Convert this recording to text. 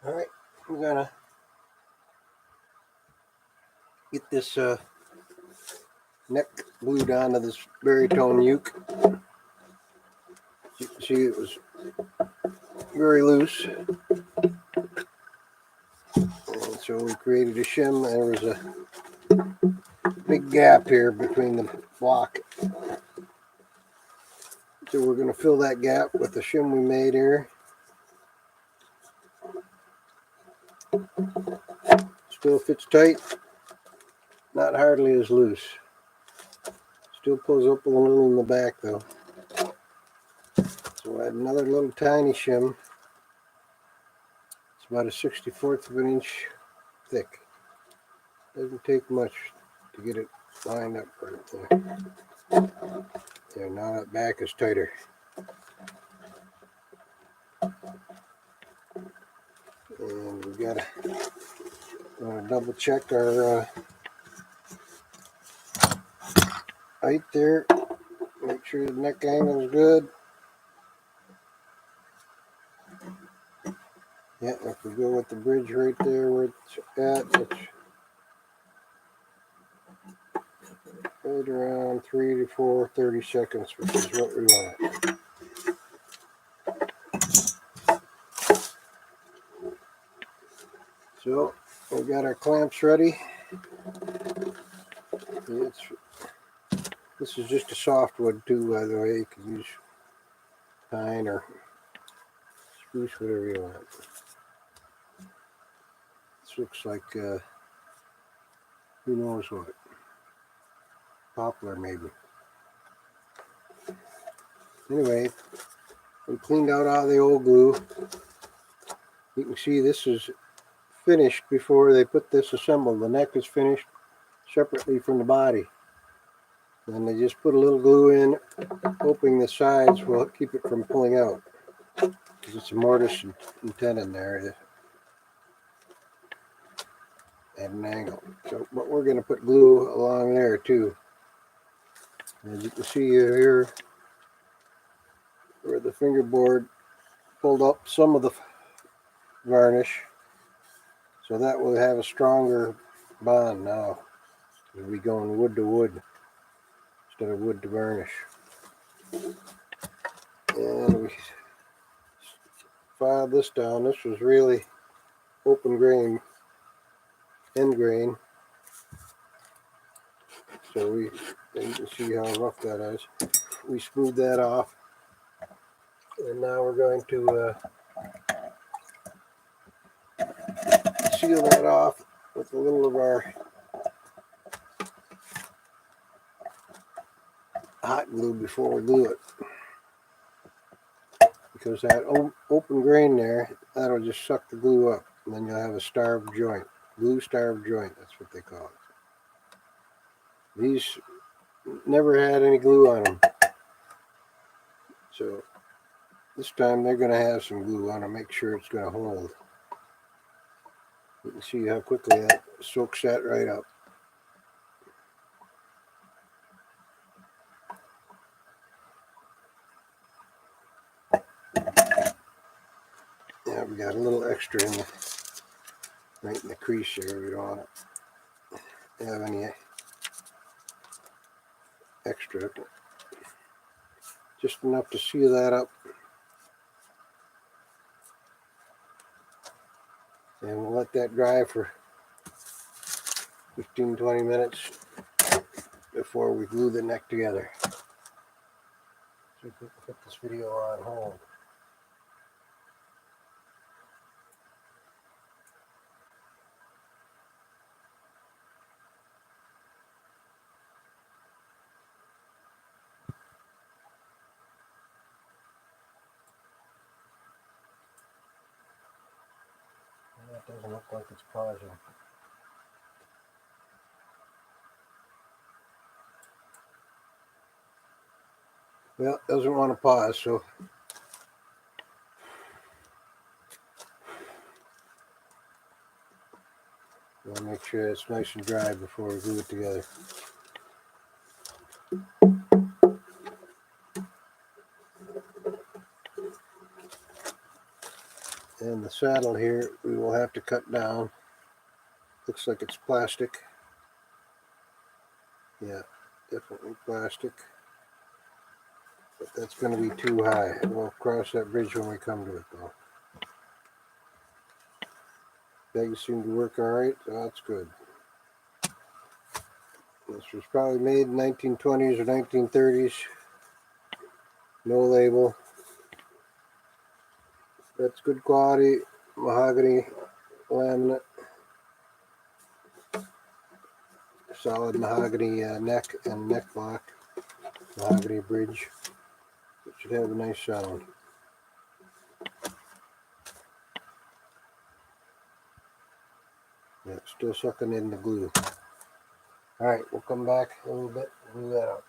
Alright, we're gonna get this neck glued onto this Baritone uke. You can see it was very loose. And so we created a shim. There was a big gap here between the block. So we're gonna fill that gap with the shim we made here. Still fits tight, not hardly as loose. Still pulls up a little in the back though. So we'll add another little tiny shim. It's about a 64th of an inch thick. Doesn't take much to get it lined up right there. There, now that back is tighter. And we gotta double check our height there. Make sure the neck angle is good. Yeah, if we go with the bridge right there where it's at, it's right around 3 to 4 30 seconds, which is what we want. So we got our clamps ready. This is just a softwood too, by the way. You can use pine or spruce, whatever you want. This looks like who knows what. Poplar maybe. Anyway, we cleaned out all the old glue. You can see this is finished before they put this assembled. The neck is finished separately from the body. And they just put a little glue in, hoping the sides will keep it from pulling out. Because it's a mortise and tenon there at an angle. So, but we're going to put glue along there too. As you can see here, where the fingerboard pulled up some of the varnish, so that will have a stronger bond now. We'll be going wood to wood instead of wood to varnish. And we filed this down. This was really open grain, end grain. So you can see how rough that is. We smoothed that off. And now we're going to seal that off with a little of our hot glue before we glue it. Because that open grain there, that'll just suck the glue up. And then you'll have a starved joint. Glue starved joint, that's what they call it. These never had any glue on them. So this time they're going to have some glue on to make sure it's going to hold. You can see how quickly that soaks that right up. Yeah, we got a little extra in right in the crease there. We don't want to have any extra. Just enough to seal that up. And we'll let that dry for 15-20 minutes before we glue the neck together. So we can put this video on hold. That doesn't look like it's pausing. Well, it doesn't want to pause, so we'll make sure it's nice and dry before we glue it together. And the saddle here we will have to cut down. Looks like it's plastic. Yeah, definitely plastic. But that's going to be too high. We'll cross that bridge when we come to it though. Pegs seem to work alright, so that's good. This was probably made in 1920s or 1930s. No label. That's good quality mahogany laminate. Solid mahogany neck and neck block. Mahogany bridge. It should have a nice sound. Yeah, it's still sucking in the glue. Alright, we'll come back a little bit and glue that up.